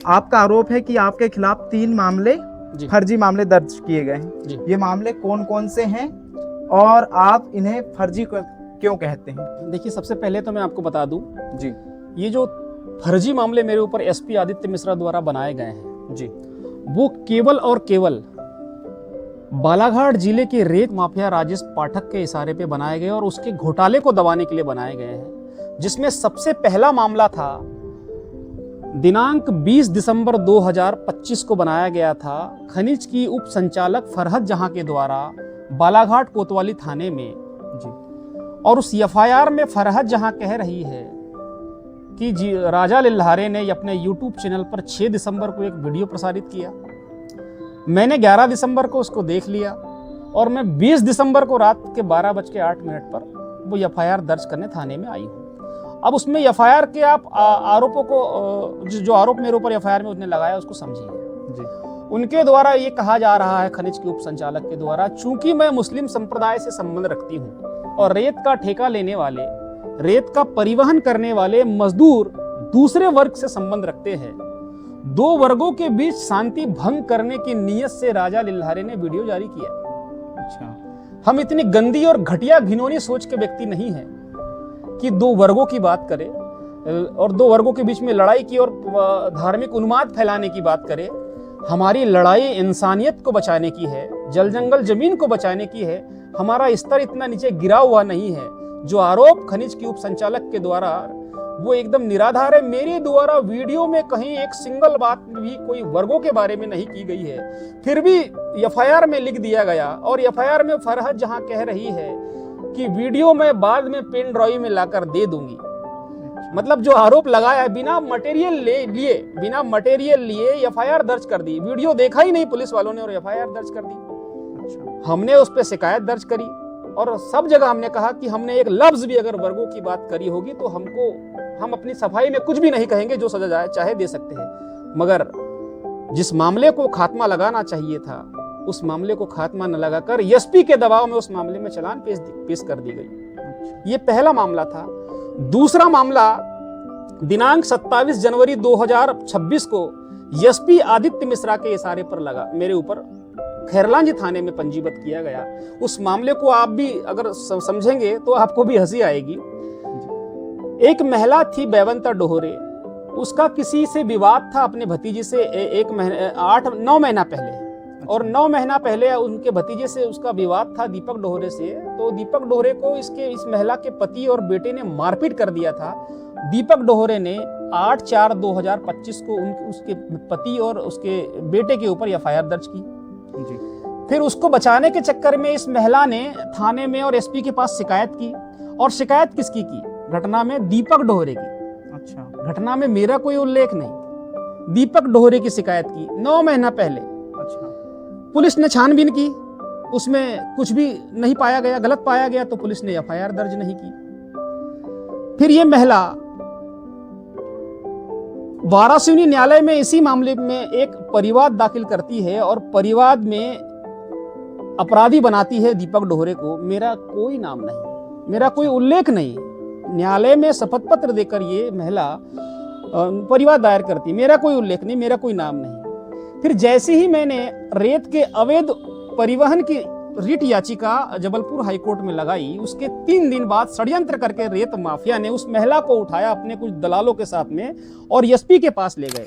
आपका आरोप है कि आपके खिलाफ 3 मामले फर्जी मामले दर्ज किए गए हैं। ये मामले कौन कौन से हैं और आप इन्हें फर्जी क्यों कहते हैं? देखिए, सबसे पहले तो मैं आपको बता दूं जी, ये जो फर्जी मामले मेरे ऊपर एसपी आदित्य मिश्रा द्वारा बनाए गए हैं जी, वो केवल और केवल बालाघाट जिले के रेत माफिया राजेश पाठक के इशारे पे बनाए गए और उसके घोटाले को दबाने के लिए बनाए गए हैं। जिसमें सबसे पहला मामला था दिनांक 20 दिसंबर 2025 को बनाया गया था खनिज की उप संचालक फरहत जहां के द्वारा बालाघाट कोतवाली थाने में जी। और उस एफआईआर में फरहत जहां कह रही है कि राजा लिल्हारे ने अपने यूट्यूब चैनल पर 6 दिसंबर को एक वीडियो प्रसारित किया। मैंने 11 दिसंबर को उसको देख लिया और मैं 20 दिसंबर को रात के 12:08 पर वो एफआईआर दर्ज करने थाने में आई हूँ। अब उसमें एफआईआर के आप आरोपों को जो आरोप मेरे ऊपर एफआईआर में उसने लगाया उसको समझिए। उनके द्वारा ये कहा जा रहा है खनिज के उप संचालक के द्वारा, चूंकि मैं मुस्लिम संप्रदाय से संबंध रखती हूँ और रेत का ठेका लेने वाले, रेत का परिवहन करने वाले मजदूर दूसरे वर्ग से संबंध रखते हैं, 2 वर्गों के बीच शांति भंग करने की नीयत से राजा लिल्हारे ने वीडियो जारी किया। अच्छा, हम इतनी गंदी और घटिया घिनौनी सोच के व्यक्ति नहीं हैं कि 2 वर्गों की बात करें और 2 वर्गों के बीच में लड़ाई की और धार्मिक उन्माद फैलाने की बात करें। हमारी लड़ाई इंसानियत को बचाने की है, जल जंगल जमीन को बचाने की है। हमारा स्तर इतना नीचे गिरा हुआ नहीं है। जो आरोप खनिज की उप संचालक के द्वारा वो एकदम निराधार है। मेरे द्वारा वीडियो में कहीं एक सिंगल बात भी कोई वर्गों के बारे में नहीं की गई है, फिर भी एफआईआर में लिख दिया गया। और एफआईआर में फरहत जहां कह रही है कि वीडियो में बाद में पेन ड्राइव में लाकर दे दूंगी, मतलब जो आरोप लगाया है बिना मटेरियल लिए एफआईआर दर्ज कर दी। वीडियो देखा ही नहीं पुलिस वालों ने और एफआईआर दर्ज कर दी। अच्छा। हमने उस पर शिकायत दर्ज करी और सब जगह हमने कहा कि हमने एक लफ्ज भी अगर वर्गों की बात करी होगी तो हम अपनी सफाई में कुछ भी नहीं कहेंगे, जो सजा जाए चाहे दे सकते हैं। मगर जिस मामले को खात्मा लगाना चाहिए था उस मामले को खात्मा न लगाकर एसपी के दबाव में उस मामले में चालान पेश कर दी गई। ये पहला मामला था। दूसरा मामला दिनांक 27 जनवरी 2026 को एसपी आदित्य मिश्रा के इशारे पर लगा मेरे ऊपर खैरलांजी थाने में पंजीबद्ध किया गया। उस मामले को आप भी अगर समझेंगे तो आपको भी हंसी आएगी। एक महिला थी बेवंता डोहरे, उसका किसी से विवाद था अपने भतीजे से 9 महीना पहले। और 9 महीना पहले उनके भतीजे से उसका विवाद था दीपक डोहरे से। तो दीपक डोहरे को इस महिला के पति और बेटे ने मारपीट कर दिया था। दीपक डोहरे ने 8/4/2025 को उसके पति और उसके बेटे के ऊपर एफआईआर दर्ज की। जी। फिर उसको बचाने के चक्कर में इस महिला ने थाने में और एसपी के पास शिकायत की। और शिकायत किसकी की? घटना में दीपक डोहरे की। अच्छा। घटना में मेरा कोई उल्लेख नहीं, दीपक डोहरे की शिकायत की 9 महीना पहले। अच्छा। पुलिस ने छानबीन की, उसमें कुछ भी नहीं पाया गया, गलत पाया गया तो पुलिस ने एफआईआर दर्ज नहीं की। फिर ये महिला वारासिवनी न्यायालय में इसी मामले में एक परिवाद दाखिल करती है और परिवाद में अपराधी बनाती है दीपक डोहरे को। मेरा कोई नाम नहीं, मेरा कोई उल्लेख नहीं। न्यायालय में शपथ पत्र देकर ये महिला परिवाद दायर करती, मेरा कोई उल्लेख नहीं, मेरा कोई नाम नहीं। फिर जैसे ही मैंने रेत के अवैध परिवहन की रिट याचिका जबलपुर हाईकोर्ट में लगाई, उसके 3 दिन बाद षड्यंत्र करके रेत माफिया ने उस महिला को उठाया अपने कुछ दलालों के साथ में और एसपी के पास ले गए।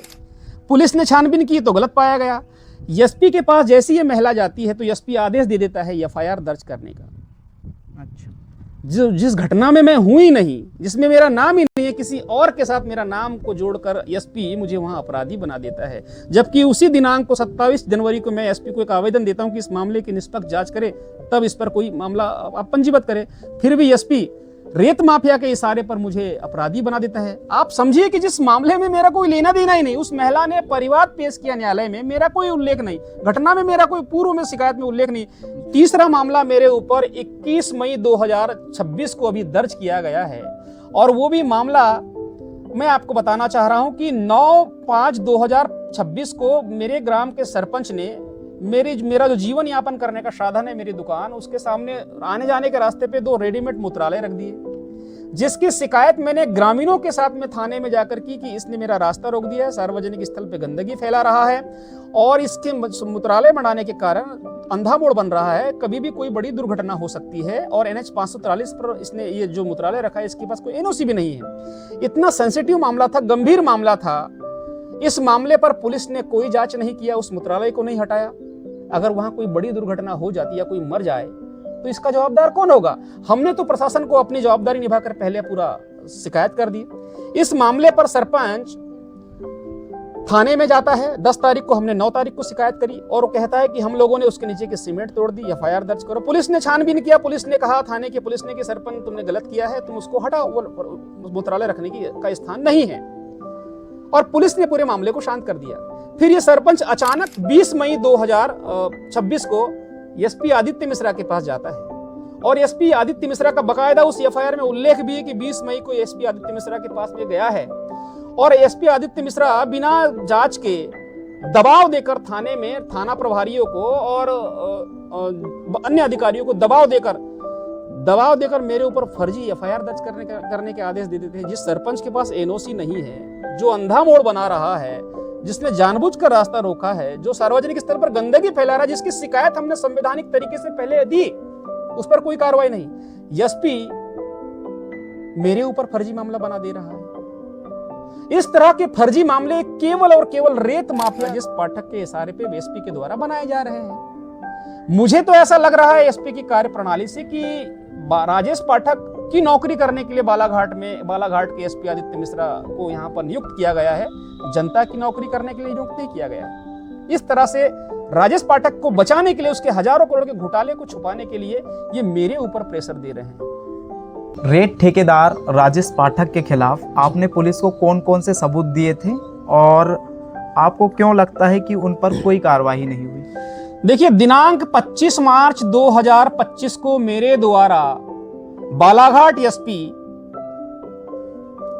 पुलिस ने छानबीन की तो गलत पाया गया। एसपी के पास जैसी ये महिला जाती है तो एसपी आदेश दे देता है एफआईआर दर्ज करने का। अच्छा। जिस घटना में मैं हूं ही नहीं, जिसमें मेरा नाम ही नहीं है, किसी और के साथ मेरा नाम को जोड़कर एसपी मुझे वहां अपराधी बना देता है। जबकि उसी दिनांक को 27 जनवरी को मैं एसपी को एक आवेदन देता हूं कि इस मामले की निष्पक्ष जांच करे, तब इस पर कोई मामला आप पंजीबद्ध करे। फिर भी एसपी रेत माफिया के इशारे पर मुझे अपराधी बना देता है। आप समझिए कि जिस मामले में मेरा कोई लेना देना ही नहीं, उस महिला ने परिवाद पेश किया न्यायालय में, मेरा कोई उल्लेख नहीं। घटना में मेरा कोई पूर्व में शिकायत में उल्लेख नहीं। तीसरा मामला मेरे ऊपर 21 मई 2026 को अभी दर्ज किया गया है और वो भी मामला मैं आपको बताना चाह रहा हूं कि 9/5/2026 को मेरे ग्राम के सरपंच ने मेरा जो जीवन यापन करने का साधन है, मेरी दुकान, उसके सामने आने जाने के रास्ते पे 2 रेडीमेड मूत्रालय रख दिए। जिसकी शिकायत मैंने ग्रामीणों के साथ में थाने में जाकर की कि इसने मेरा रास्ता रोक दिया है, सार्वजनिक स्थल पे गंदगी फैला रहा है और इसके मूत्रालय बनाने के कारण अंधा मोड़ बन रहा है, कभी भी कोई बड़ी दुर्घटना हो सकती है। और NH 543 पर इसने ये जो मूत्रालय रखा है, इसके पास कोई NOC भी नहीं है। इतना सेंसिटिव मामला था, गंभीर मामला था। इस मामले पर पुलिस ने कोई जांच नहीं किया, उस मूत्रालय को नहीं हटाया। अगर वहां कोई बड़ी दुर्घटना हो जाती या कोई मर जाए तो इसका जवाबदार कौन होगा? हमने तो प्रशासन को अपनी जवाबदारी निभाकर पहले पूरा शिकायत कर दी। इस मामले पर सरपंच थाने में जाता है। 10 तारीख को हमने 9 तारीख को शिकायत करी और वो कहता है कि हम लोगों ने उसके नीचे की सीमेंट तोड़ दी, FIR दर्ज करो। पुलिस ने छानबीन किया, पुलिस ने कहा, थाने की पुलिस ने कि सरपंच तुमने गलत किया है, तुम उसको हटाओ, वो मूत्रालय रखने का स्थान नहीं है। और पुलिस ने पूरे मामले को शांत कर दिया। फिर ये सरपंच अचानक 20 मई 2026 को SP आदित्य मिश्रा के पास जाता है और SP आदित्य मिश्रा का बकायदा उस FIR में उल्लेख भी है कि 20 मई को SP आदित्य मिश्रा के पास में गया है और SP आदित्य मिश्रा बिना जांच के दबाव देकर थाने में थाना प्रभारियों को और अन्य अधिकारियों को दबाव देकर मेरे ऊपर फर्जी FIR दर्ज करने के आदेश दे देते हैं। जिस सरपंच के पास NOC नहीं है, जो अंधा मोड़ बना रहा है, जिसने जानबूझकर रास्ता रोका है, जो सार्वजनिक स्तर पर गंदगी फैला रहा है, जिसकी शिकायत हमने संवैधानिक तरीके से पहले दी, उस पर कोई कार्रवाई नहीं। SP मेरे ऊपर फर्जी मामला बना दे रहा है। इस तरह के फर्जी मामले केवल और केवल रेत माफिया जिस पाठक के इशारे पे SP के द्वारा बनाए जा रहे हैं। मुझे तो ऐसा लग रहा है SP की कार्यप्रणाली से कि राजेश पाठक की नौकरी करने के लिए बालाघाट के SP आदित्य मिश्रा को यहाँ पर नियुक्त किया गया है, जनता की नौकरी करने के लिए नियुक्त नहीं किया गया है। इस तरह से राजेश पाठक को बचाने के लिए, उसके हजारों करोड़ के घोटाले को छुपाने के लिए ये मेरे ऊपर प्रेशर दे रहे हैं। रेत ठेकेदार राजेश पाठक के खिलाफ आपने पुलिस को कौन कौन से सबूत दिए थे और आपको क्यों लगता है कि उन पर कोई कार्रवाई नहीं हुई? देखिए, दिनांक 25 मार्च 2025 को मेरे द्वारा बालाघाट SP,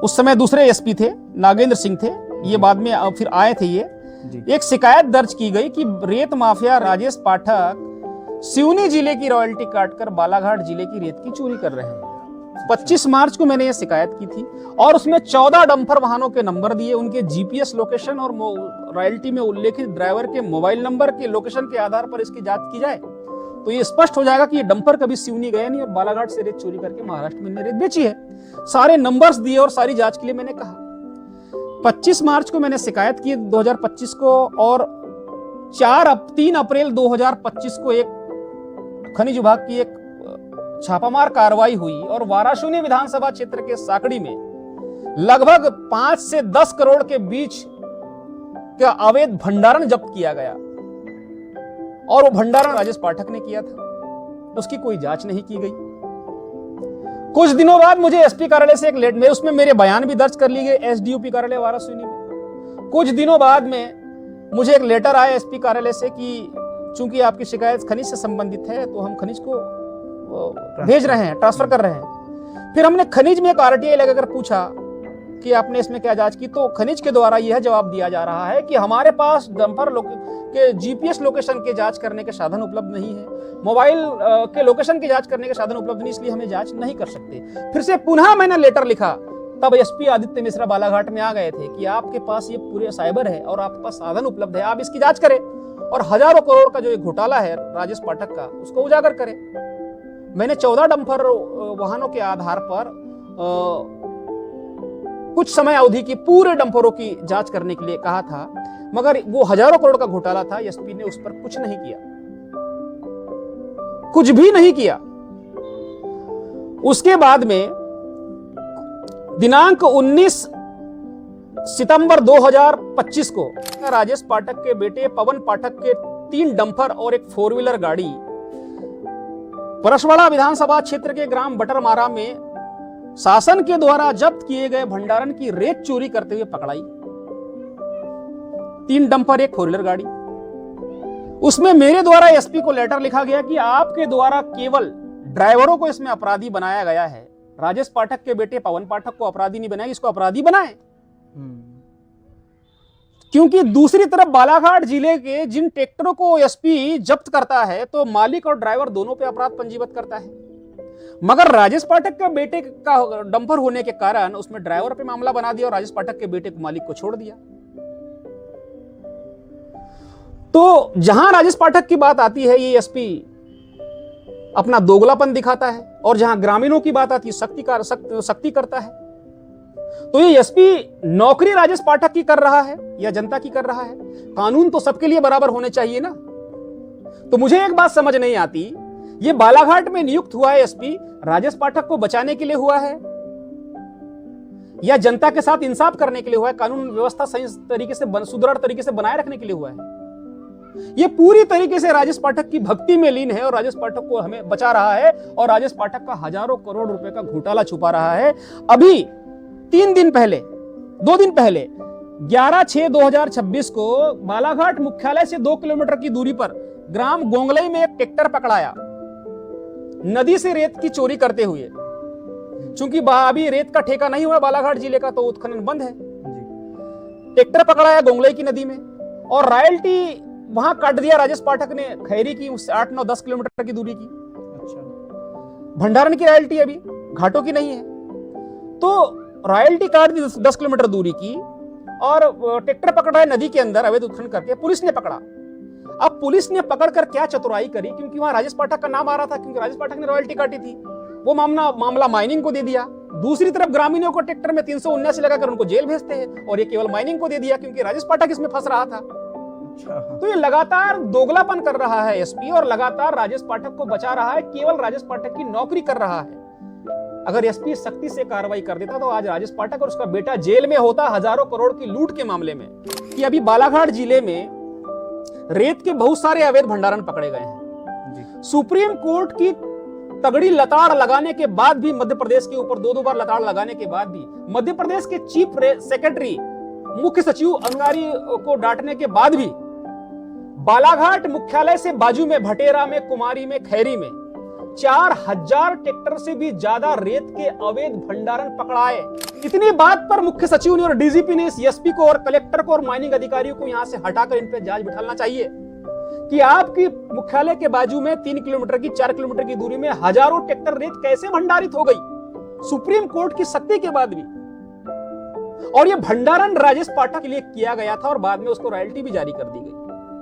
उस समय दूसरे SP थे, नागेंद्र सिंह थे, ये बाद में फिर आए थे, ये एक शिकायत दर्ज की गई कि रेत माफिया राजेश पाठक सिवनी जिले की रॉयल्टी काटकर बालाघाट जिले की रेत की चोरी कर रहे हैं। 25 मार्च को मैंने ये शिकायत की थी और उसमें 14 डंपर वाहनों के नंबर दिए, उनके GPS लोकेशन और रॉयल्टी में उल्लेखित ड्राइवर के मोबाइल नंबर के लोकेशन के आधार पर इसकी जांच की जाए तो ये स्पष्ट हो जाएगा कि ये डंपर कभी सिवनी गया नहीं और बालाघाट से रेत चोरी करके महाराष्ट्र में रेत बेची है। सारे नंबर्स दिए और सारी जांच के लिए मैंने कहा। 25 मार्च को मैंने शिकायत की 2025 को और 3 अप्रैल 2025 को एक खनिज विभाग की एक छापामार कार्रवाई हुई और वाराणसी विधानसभा क्षेत्र के साकड़ी में लगभग 5 से 10 करोड़ के बीच का अवैध भंडारण जब्त किया गया और वो भंडारण राजेश पाठक ने किया था। उसकी कोई जांच नहीं की गई। कुछ दिनों बाद मुझे SP कार्यालय से एक लेटर, उसमें मेरे बयान भी दर्ज कर लिए गए SDOP कार्यालय वाराणसी में। कुछ दिनों बाद में मुझे एक लेटर आया SP कार्यालय से कि चूंकि आपकी शिकायत खनिज से संबंधित है तो हम खनिज को भेज रहे हैं, ट्रांसफर कर रहे हैं। फिर हमने खनिज में एक RTI लगाकर पूछा कि आपने इसमें क्या जांच की, तो खनिज के द्वारा यह जवाब दिया जा रहा है कि हमारे पास डंपर के GPS लोकेशन के जांच करने के साधन उपलब्ध नहीं है, मोबाइल के लोकेशन की जांच करने के साधन उपलब्ध नहीं, इसलिए हमें जांच नहीं कर सकते। फिर से पुनः मैंने लेटर लिखा, तब SP आदित्य मिश्रा बालाघाट में आ गए थे कि आपके पास ये पूरे साइबर है और आपके पास साधन उपलब्ध है, आप इसकी जांच करें और हजारों करोड़ का जो एक घोटाला है राजेश पाठक का, उसको उजागर करें। मैंने 14 डंपर वाहनों के आधार पर कुछ समय अवधि की पूरे डंपरों की जांच करने के लिए कहा था, मगर वो हजारों करोड़ का घोटाला था। SP ने उस पर कुछ नहीं किया, कुछ भी नहीं किया। उसके बाद में दिनांक 19 सितंबर 2025 को राजेश पाठक के बेटे पवन पाठक के 3 डंपर और एक 4 व्हीलर गाड़ी परसवाड़ा विधानसभा क्षेत्र के ग्राम बटरमारा में शासन के द्वारा जब्त किए गए भंडारण की रेत चोरी करते हुए पकड़ाई। 3 डंपर, एक 4 व्हीलर गाड़ी। उसमें मेरे द्वारा SP को लेटर लिखा गया कि आपके द्वारा केवल ड्राइवरों को इसमें अपराधी बनाया गया है, राजेश पाठक के बेटे पवन पाठक को अपराधी नहीं बनाया, इसको अपराधी बनाए। क्योंकि दूसरी तरफ बालाघाट जिले के जिन ट्रैक्टरों को SP जब्त करता है तो मालिक और ड्राइवर दोनों पे अपराध पंजीबद्ध करता है। मगर राजेश पाठक के बेटे का डंपर होने के कारण उसमें ड्राइवर पे मामला बना दिया और राजेश पाठक के बेटे को मालिक को छोड़ दिया। तो जहां राजेश पाठक की बात आती है, ये एसपी अपना दोगलापन दिखाता है, और जहां ग्रामीणों की बात आती है सख्ती करता है। तो ये एसपी नौकरी राजेश पाठक की कर रहा है या जनता की कर रहा है? कानून तो सबके लिए बराबर होने चाहिए ना। तो मुझे एक बात समझ नहीं आती, ये बालाघाट में नियुक्त हुआ है एसपी राजेश पाठक को बचाने के लिए हुआ है या जनता के साथ इंसाफ करने के लिए हुआ है, कानून व्यवस्था सही तरीके से सुदृढ़ तरीके से बनाए रखने के लिए हुआ है? ये पूरी तरीके से राजेश पाठक की भक्ति में लीन है और राजेश पाठक को हमें बचा रहा है और राजेश पाठक का हजारों करोड़ रुपए का घोटाला छुपा रहा है। अभी 2 दिन पहले 11/6/2026 को बालाघाट मुख्यालय से 2 किलोमीटर की दूरी पर ग्राम गोंगलई में एक ट्रैक्टर पकड़ाया नदी से रेत की चोरी करते हुए। चूंकि अभी रेत का ठेका नहीं हुआ बालाघाट जिले का, तो उत्खनन बंद है। ट्रैक्टर पकड़ाया गोंगलई की नदी में और रॉयल्टी वहां काट दिया राजेश पाठक ने खैरी की, उससे 8-9-10 किलोमीटर की दूरी की। अच्छा। भंडारण की रॉयल्टी अभी घाटों की नहीं है, तो रॉयल्टी काट दी 10 किलोमीटर दूरी की और ट्रैक्टर पकड़ा है नदी के अंदर अवैध उत्खनन करके। पुलिस ने पकड़ा। अब पुलिस ने पकड़कर क्या चतुराई करी, क्योंकि वहां राजेश पाठक का नाम आ रहा था, क्योंकि राजेश पाठक ने रॉयल्टी काटी थी, वो मामला माइनिंग को दे दिया। दूसरी तरफ ग्रामीणों को ट्रैक्टर में 379 लगाकर उनको जेल भेजते हैं और ये केवल माइनिंग को दे दिया क्योंकि राजेश पाठक इसमें फंस रहा था। तो ये लगातार दोगलापन कर रहा है एसपी और लगातार राजेश पाठक को बचा रहा है, केवल राजेश पाठक की नौकरी कर रहा है। अगर एसपी सख्ती से कार्रवाई कर देता तो आज राजेश पाठक और उसका बेटा जेल में होता हजारों करोड़ की लूट के मामले में। कि अभी बालाघाट जिले में रेत के बहुत सारे अवैध भंडारण पकड़े गए हैं। सुप्रीम कोर्ट की तगड़ी लताड़ लगाने के बाद भी, मध्य प्रदेश के ऊपर 2 बार लताड़ लगाने के बाद भी, मध्य प्रदेश के चीफ सेक्रेटरी मुख्य सचिव अंगारी को डांटने के बाद भी बालाघाट मुख्यालय से बाजू में भटेरा में, कुमारी में, खैरी में 4000 ट्रैक्टर से भी ज्यादा रेत के अवैध भंडारण पकड़ाए। इतनी बात पर मुख्य सचिव ने और डीजीपी ने इस एसपी को और कलेक्टर को और माइनिंग अधिकारियों को यहां से हटाकर इन पर जांच बिठाना चाहिए कि आपकी मुख्यालय के बाजू में 3 किलोमीटर की 4 किलोमीटर की दूरी में हजारों ट्रैक्टर रेत कैसे भंडारित हो गई सुप्रीम कोर्ट की सख्ती के बाद भी। और यह भंडारण राजेश पाठक के लिए किया गया था और बाद में उसको रॉयल्टी भी जारी कर दी गई।